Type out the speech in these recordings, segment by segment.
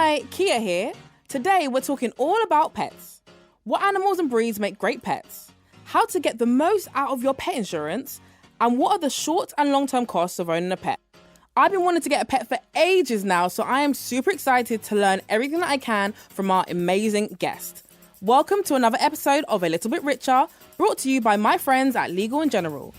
Hi, Kia here. Today we're talking all about pets. What animals and breeds make great pets? How to get the most out of your pet insurance? And what are the short and long-term costs of owning a pet? I've been wanting to get a pet for ages now, so I am super excited to learn everything that I can from our amazing guest. Welcome to another episode of A Little Bit Richer, brought to you by my friends at Legal & General.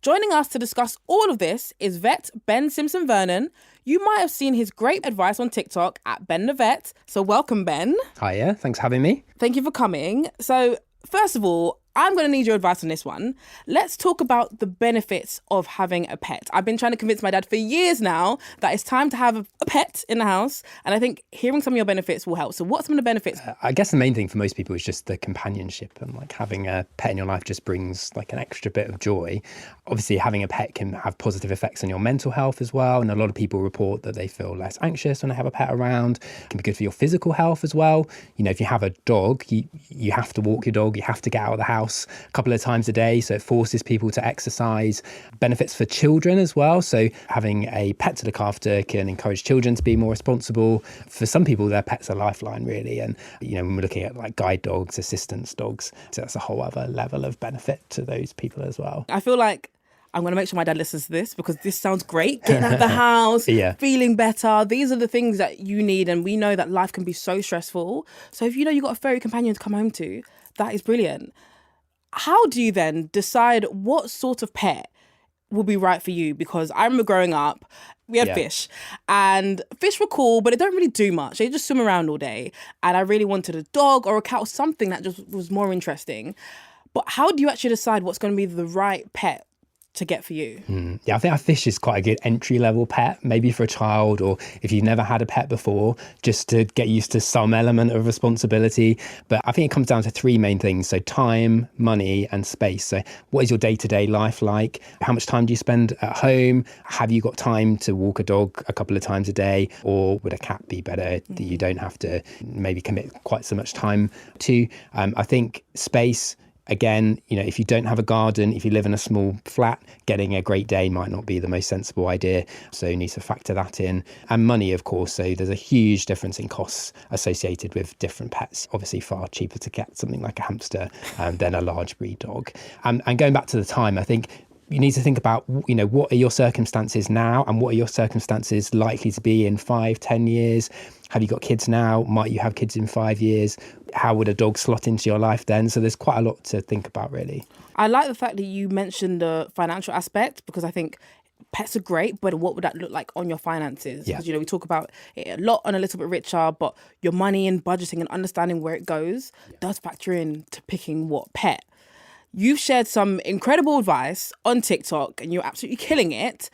Joining us to discuss all of this is vet Ben Simpson-Vernon. You might have seen his great advice on TikTok at Ben the Vet. So welcome, Ben. Hiya, thanks for having me. Thank you for coming. So first of all, I'm going to need your advice on this one. Let's talk about the benefits of having a pet. I've been trying to convince my dad for years now that it's time to have a pet in the house. And I think hearing some of your benefits will help. So what are some of the benefits? I guess the main thing for most people is just the companionship, and like having a pet in your life just brings like an extra bit of joy. Obviously, having a pet can have positive effects on your mental health as well. And a lot of people report that they feel less anxious when they have a pet around. It can be good for your physical health as well. You know, if you have a dog, you have to walk your dog, you have to get out of the house a couple of times a day, so it forces people to exercise. Benefits for children as well, so having a pet to look after can encourage children to be more responsible. For some people, their pet's a lifeline really, and you know, when we're looking at like guide dogs, assistance dogs, so that's a whole other level of benefit to those people as well. I feel like I'm going to make sure my dad listens to this because this sounds great. Getting out of the house, feeling better. These are the things that you need. And we know that life can be so stressful. So if you know you've got a furry companion to come home to, that is brilliant. How do you then decide what sort of pet will be right for you? Because I remember growing up, we had fish, and fish were cool, but they don't really do much. They just swim around all day. And I really wanted a dog or a cat or something that just was more interesting. But how do you actually decide what's going to be the right pet to get for you? Yeah, I think a fish is quite a good entry-level pet, maybe for a child, or if you've never had a pet before, just to get used to some element of responsibility. But I think it comes down to three main things. So time, money, and space. So what is your day-to-day life like? How much time do you spend at home? Have you got time to walk a dog a couple of times a day? Or would a cat be better that you don't have to maybe commit quite so much time to? I think space, again, you know, if you don't have a garden, if you live in a small flat, getting a Great Dane might not be the most sensible idea. So you need to factor that in. And money, of course. So there's a huge difference in costs associated with different pets. Obviously far cheaper to get something like a hamster than a large breed dog. And going back to the time, I think you need to think about, you know, what are your circumstances now and what are your circumstances likely to be in 5-10 years? Have you got kids now? Might you have kids in 5 years? How would a dog slot into your life then? So there's quite a lot to think about, really. I like the fact that you mentioned the financial aspect, because I think pets are great, but what would that look like on your finances? Because, you know, we talk about it a lot on A Little Bit Richer, but your money and budgeting and understanding where it goes does factor in to picking what pet. You've shared some incredible advice on TikTok and you're absolutely killing it.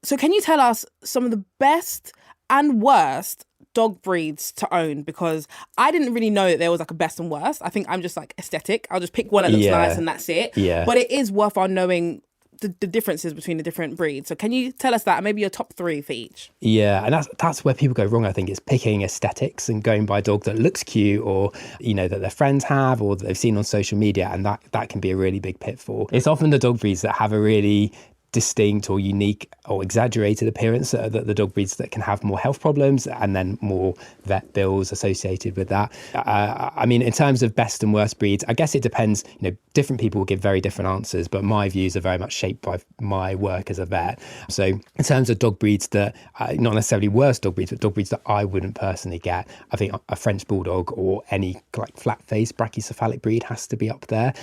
So can you tell us some of the best and worst dog breeds to own? Because I didn't really know that there was like a best and worst. I think I'm just like aesthetic. I'll just pick one that looks nice and that's it. Yeah. But it is worthwhile knowing the differences between the different breeds. So can you tell us that, and maybe your top three for each? Yeah, and that's where people go wrong, I think, is picking aesthetics and going by a dog that looks cute, or, you know, that their friends have or that they've seen on social media, and that can be a really big pitfall. It's often the dog breeds that have a really distinct or unique or exaggerated appearance, the dog breeds that can have more health problems and then more vet bills associated with that. I mean, in terms of best and worst breeds, I guess it depends. You know, different people will give very different answers, but my views are very much shaped by my work as a vet. So in terms of dog breeds that, not necessarily worst dog breeds, but dog breeds that I wouldn't personally get, I think a French Bulldog or any like flat-faced brachycephalic breed has to be up there.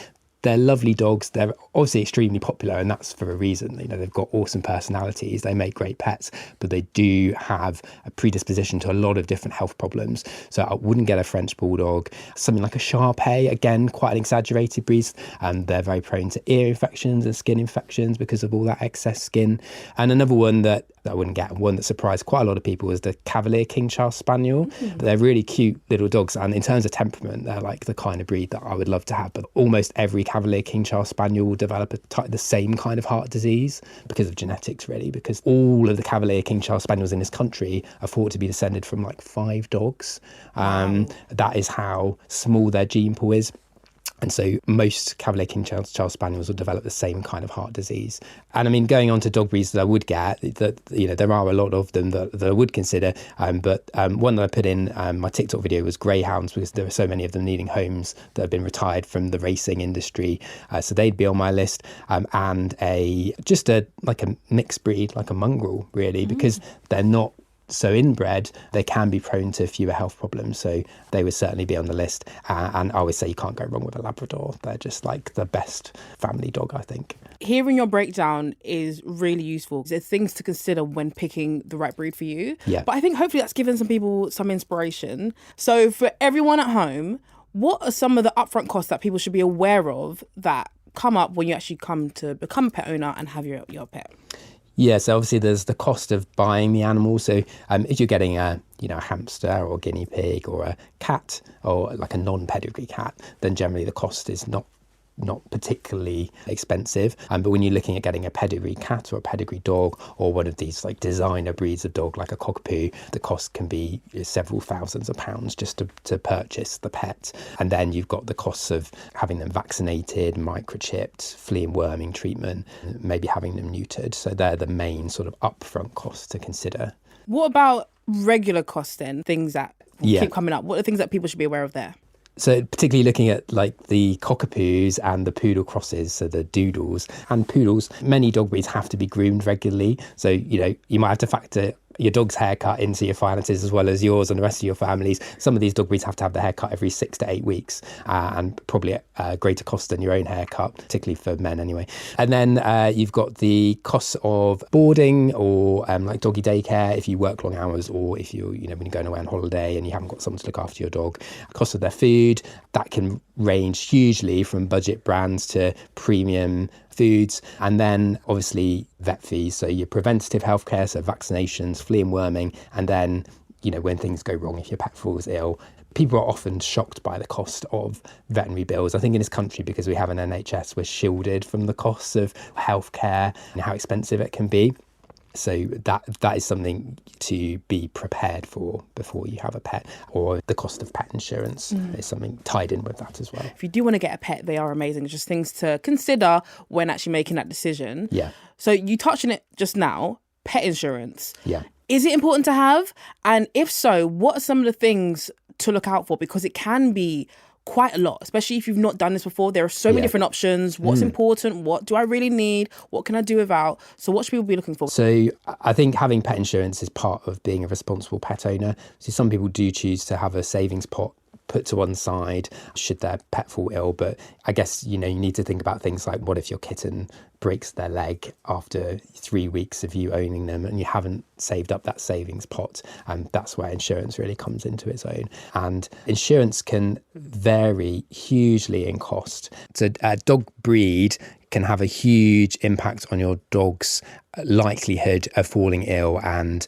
They're lovely dogs. They're obviously extremely popular, and that's for a reason. You know, they've got awesome personalities. They make great pets, but they do have a predisposition to a lot of different health problems. So I wouldn't get a French Bulldog. Something like a Shar-Pei, again, quite an exaggerated breed, and they're very prone to ear infections and skin infections because of all that excess skin. And another one that I wouldn't get, one that surprised quite a lot of people, was the Cavalier King Charles Spaniel. They're really cute little dogs, and in terms of temperament, they're like the kind of breed that I would love to have. But almost every Cavalier King Charles Spaniel will develop the same kind of heart disease because of genetics, really, because all of the Cavalier King Charles Spaniels in this country are thought to be descended from like 5 dogs. That is how small their gene pool is. And so most Cavalier King Charles Spaniels will develop the same kind of heart disease. And I mean, going on to dog breeds that I would get, that, you know, there are a lot of them that I would consider. But one that I put in my TikTok video was greyhounds, because there are so many of them needing homes that have been retired from the racing industry. So they'd be on my list. And just a mixed breed, like a mongrel, really, because they're not so inbred, they can be prone to fewer health problems. So they would certainly be on the list. And I always say you can't go wrong with a Labrador. They're just like the best family dog, I think. Hearing your breakdown is really useful. There's things to consider when picking the right breed for you. Yeah. But I think hopefully that's given some people some inspiration. So for everyone at home, what are some of the upfront costs that people should be aware of that come up when you actually come to become a pet owner and have your pet? Yeah, so obviously there's the cost of buying the animal. So if you're getting a hamster or guinea pig or a cat, or like a non-pedigree cat, then generally the cost is not particularly expensive. But when you're looking at getting a pedigree cat or a pedigree dog, or one of these like designer breeds of dog like a cockapoo, the cost can be several thousands of pounds just to purchase the pet. And then you've got the costs of having them vaccinated, microchipped, flea and worming treatment, maybe having them neutered. So they're the main sort of upfront costs to consider. What about regular costs then? Things that keep coming up. What are things that people should be aware of there? So particularly looking at like the cockapoos and the poodle crosses, so the doodles and poodles, many dog breeds have to be groomed regularly. So, you might have to factor your dog's haircut into your finances as well as yours and the rest of your families. Some of these dog breeds have to have the haircut every 6 to 8 weeks, and probably at a greater cost than your own haircut, particularly for men anyway. And then you've got the costs of boarding or like doggy daycare if you work long hours, or if when you're going away on holiday and you haven't got someone to look after your dog. Cost of their food, that can range hugely from budget brands to premium foods. And then obviously vet fees, so your preventative healthcare, so vaccinations, flea and worming, and then when things go wrong, if your pet falls ill. People are often shocked by the cost of veterinary bills. I think in this country, because we have an NHS, we're shielded from the costs of healthcare and how expensive it can be. So that is something to be prepared for before you have a pet, or the cost of pet insurance is something tied in with that as well. If you do want to get a pet, they are amazing. Just things to consider when actually making that decision. Yeah. So you touched on it just now, pet insurance. Yeah. Is it important to have? And if so, what are some of the things to look out for? Because it can be quite a lot, especially if you've not done this before. There are so many different options. What's important? What do I really need? What can I do without? So what should people be looking for? So I think having pet insurance is part of being a responsible pet owner. So some people do choose to have a savings pot put to one side should their pet fall ill. But I guess, you need to think about things like, what if your kitten breaks their leg after 3 weeks of you owning them and you haven't saved up that savings pot? And that's where insurance really comes into its own. And insurance can vary hugely in cost. So a dog breed can have a huge impact on your dog's likelihood of falling ill and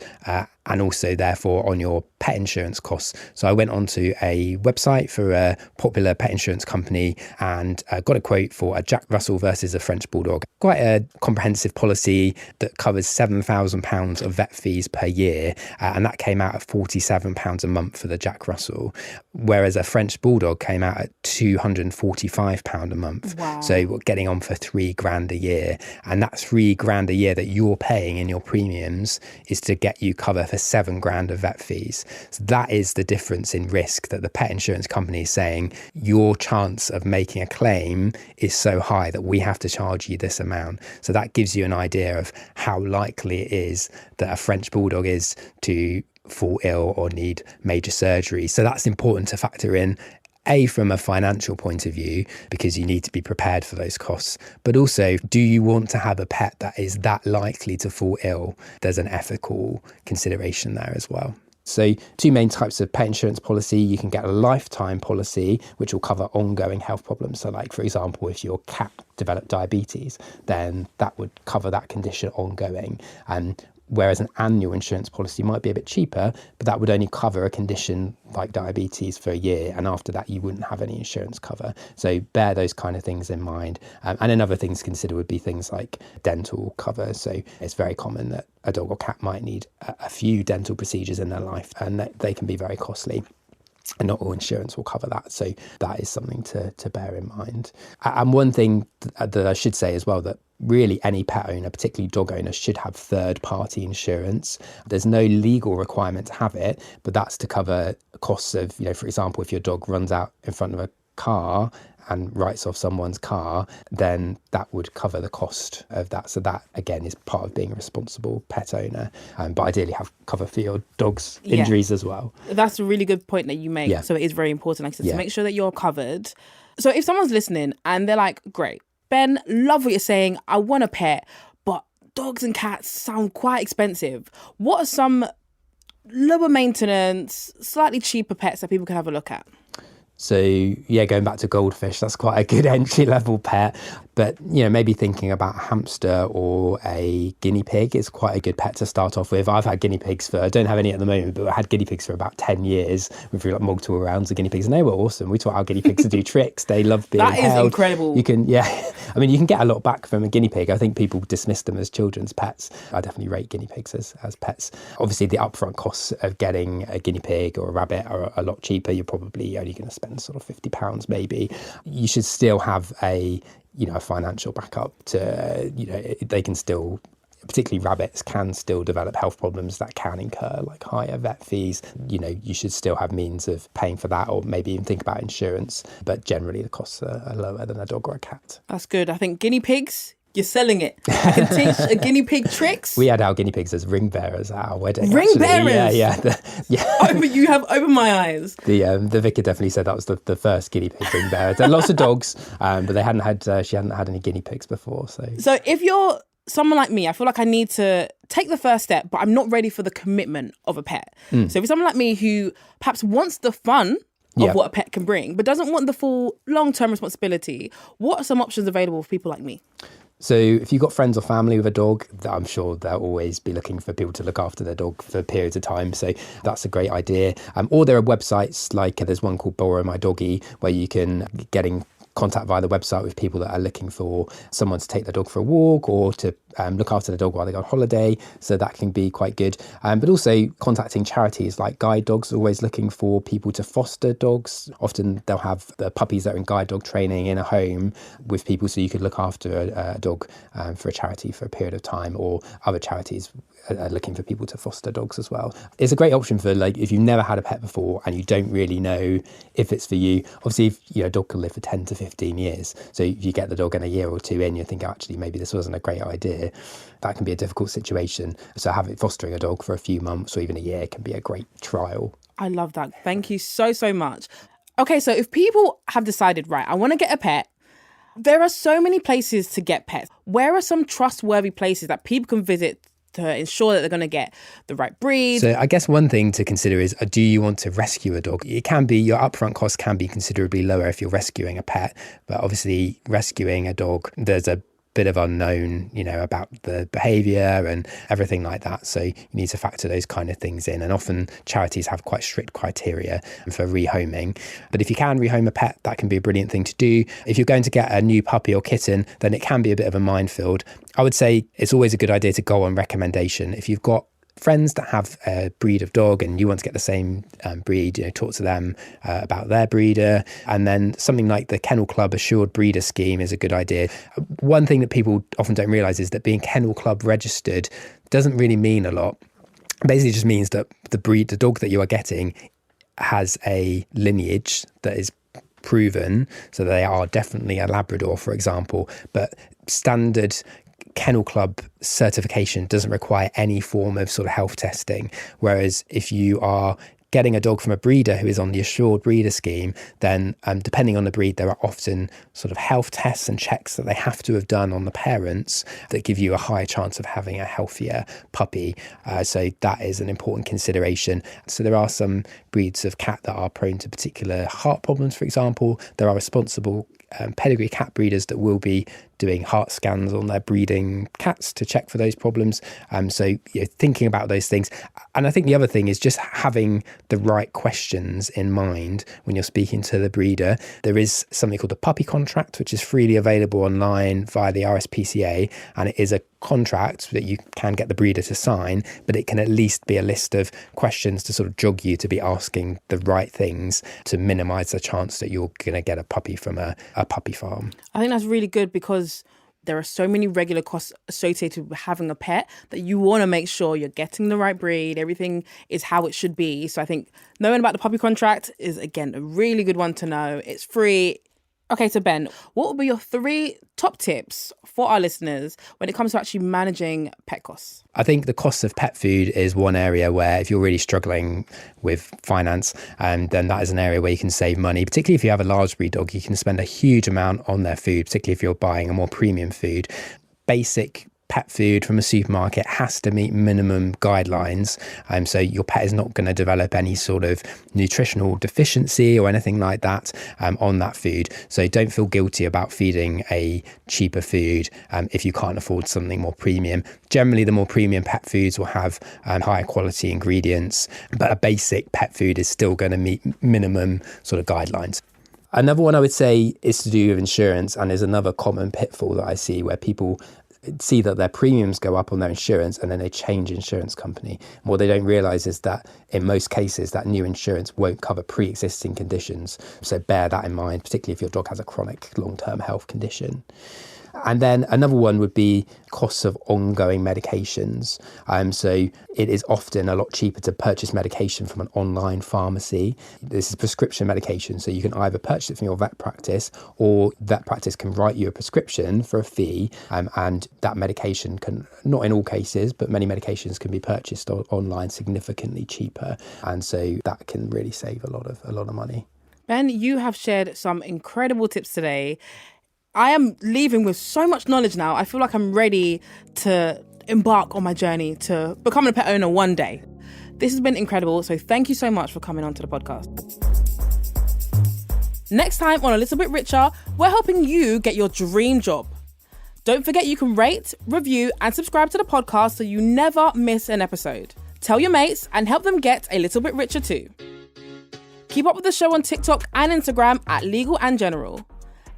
also therefore on your pet insurance costs. So I went onto a website for a popular pet insurance company and got a quote for a Jack Russell versus a French Bulldog. Quite a comprehensive policy that covers £7,000 of vet fees per year, and that came out at £47 a month for the Jack Russell, whereas a French Bulldog came out at £245 a month. Wow. So we're getting on for £3,000 a year, and that £3,000 a year that you're paying in your premiums is to get you cover for £7,000 of vet fees. So that is the difference in risk that the pet insurance company is saying your chance of making a claim is so high that we have to charge you this amount. So that gives you an idea of how likely it is that a French Bulldog is to fall ill or need major surgery. So that's important to factor in, from a financial point of view, because you need to be prepared for those costs. But also, do you want to have a pet that is that likely to fall ill? There's an ethical consideration there as well. So 2 main types of pet insurance policy. You can get a lifetime policy, which will cover ongoing health problems. So like, for example, if your cat developed diabetes, then that would cover that condition ongoing. Whereas an annual insurance policy might be a bit cheaper, but that would only cover a condition like diabetes for a year. And after that, you wouldn't have any insurance cover. So bear those kind of things in mind. And another thing to consider would be things like dental cover. So it's very common that a dog or cat might need a few dental procedures in their life, and they can be very costly. And not all insurance will cover that. So that is something to bear in mind. And one thing that I should say as well, that really any pet owner, particularly dog owners, should have third-party insurance. There's no legal requirement to have it, but that's to cover costs of, for example, if your dog runs out in front of a car and writes off someone's car, then that would cover the cost of that. So that, again, is part of being a responsible pet owner. But ideally have cover for your dog's injuries as well. That's a really good point that you make. Yeah. So it is very important, like I said, to make sure that you're covered. So if someone's listening and they're like, great, Ben, love what you're saying, I want a pet, but dogs and cats sound quite expensive. What are some lower maintenance, slightly cheaper pets that people can have a look at? So going back to goldfish, that's quite a good entry level pet. But, maybe thinking about a hamster or a guinea pig is quite a good pet to start off with. I've had guinea pigs I don't have any at the moment, but I had guinea pigs for about 10 years. We've like multiple rounds of guinea pigs and they were awesome. We taught our guinea pigs to do tricks. They love being held. That is incredible. You can, you can get a lot back from a guinea pig. I think people dismiss them as children's pets. I definitely rate guinea pigs as pets. Obviously, the upfront costs of getting a guinea pig or a rabbit are a lot cheaper. You're probably only going to spend sort of £50 maybe. You should still have a financial backup to, they can still, particularly rabbits, can still develop health problems that can incur like higher vet fees. You should still have means of paying for that, or maybe even think about insurance. But generally the costs are lower than a dog or a cat. That's good. I think guinea pigs, you're selling it. I can teach a guinea pig tricks. We had our guinea pigs as ring bearers at our wedding. Ring bearers? Yeah. You have opened my eyes. The vicar definitely said that was the first guinea pig ring bearer. There are lots of dogs, but she hadn't had any guinea pigs before. So if you're someone like me, I feel like I need to take the first step, but I'm not ready for the commitment of a pet. So if you're someone like me who perhaps wants the fun of what a pet can bring, but doesn't want the full long-term responsibility, what are some options available for people like me? So if you've got friends or family with a dog, I'm sure they'll always be looking for people to look after their dog for periods of time. So that's a great idea. Or there are websites like there's one called Borrow My Doggy, where you can get in contact via the website with people that are looking for someone to take their dog for a walk or to look after the dog while they go on holiday. So that can be quite good. But also contacting charities like Guide Dogs, always looking for people to foster dogs. Often they'll have the puppies that are in guide dog training in a home with people, so you could look after a dog for a charity for a period of time, or other charities are looking for people to foster dogs as well. It's a great option for if you've never had a pet before and you don't really know if it's for you. Obviously, if a dog can live for 10 to 15 years. So if you get the dog in a year or two in, you think actually maybe this wasn't a great idea. That can be a difficult situation. So fostering a dog for a few months or even a year can be a great trial. I love that. Thank you so much. Okay, so if people have decided, right, I want to get a pet, there are so many places to get pets. Where are some trustworthy places that people can visit to ensure that they're going to get the right breed? So I guess one thing to consider is, do you want to rescue a dog? It can be, your upfront costs can be considerably lower if you're rescuing a pet, but obviously rescuing a dog, there's a bit of unknown, about the behaviour and everything like that. So you need to factor those kind of things in. And often charities have quite strict criteria for rehoming. But if you can rehome a pet, that can be a brilliant thing to do. If you're going to get a new puppy or kitten, then it can be a bit of a minefield. I would say it's always a good idea to go on recommendation. If you've got friends that have a breed of dog and you want to get the same breed, talk to them about their breeder. And then something like the Kennel Club Assured Breeder Scheme is a good idea. One thing that people often don't realise is that being Kennel Club registered doesn't really mean a lot. Basically, it just means that the dog that you are getting has a lineage that is proven, so they are definitely a Labrador, for example, but standard Kennel Club certification doesn't require any form of sort of health testing. Whereas if you are getting a dog from a breeder who is on the Assured Breeder Scheme, then depending on the breed, there are often sort of health tests and checks that they have to have done on the parents that give you a higher chance of having a healthier puppy. So that is an important consideration. So there are some breeds of cat that are prone to particular heart problems, for example. There are responsible pedigree cat breeders that will be doing heart scans on their breeding cats to check for those problems. So thinking about those things. And I think the other thing is just having the right questions in mind when you're speaking to the breeder. There is something called the puppy contract, which is freely available online via the RSPCA, and it is a contract that you can get the breeder to sign, but it can at least be a list of questions to sort of jog you to be asking the right things to minimise the chance that you're going to get a puppy from a puppy farm. I think that's really good because there are so many regular costs associated with having a pet that you want to make sure you're getting the right breed, everything is how it should be. So I think knowing about the puppy contract is, again, a really good one to know. It's free. Okay, so Ben, what would be your 3 top tips for our listeners when it comes to actually managing pet costs? I think the cost of pet food is one area where if you're really struggling with finance, then that is an area where you can save money. Particularly if you have a large breed dog, you can spend a huge amount on their food, particularly if you're buying a more premium food. Basic pet food from a supermarket has to meet minimum guidelines. So your pet is not going to develop any sort of nutritional deficiency or anything like that on that food. So don't feel guilty about feeding a cheaper food if you can't afford something more premium. Generally, the more premium pet foods will have higher quality ingredients, but a basic pet food is still going to meet minimum sort of guidelines. Another one I would say is to do with insurance, and is another common pitfall that I see where people see that their premiums go up on their insurance and then they change insurance company. And what they don't realise is that in most cases that new insurance won't cover pre-existing conditions. So bear that in mind, particularly if your dog has a chronic long-term health condition. And then another one would be costs of ongoing medications. So it is often a lot cheaper to purchase medication from an online pharmacy. This is prescription medication, so you can either purchase it from your vet practice, or vet practice can write you a prescription for a fee, and that medication can, not in all cases, but many medications can be purchased online significantly cheaper, and so that can really save a lot of money. Ben, you have shared some incredible tips today. I am leaving with so much knowledge now. I feel like I'm ready to embark on my journey to becoming a pet owner one day. This has been incredible, so thank you so much for coming onto the podcast. Next time on A Little Bit Richer, we're helping you get your dream job. Don't forget you can rate, review, and subscribe to the podcast so you never miss an episode. Tell your mates and help them get a little bit richer too. Keep up with the show on TikTok and Instagram at Legal and General.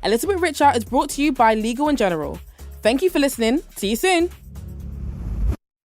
A Little Bit Richer is brought to you by Legal & General. Thank you for listening. See you soon.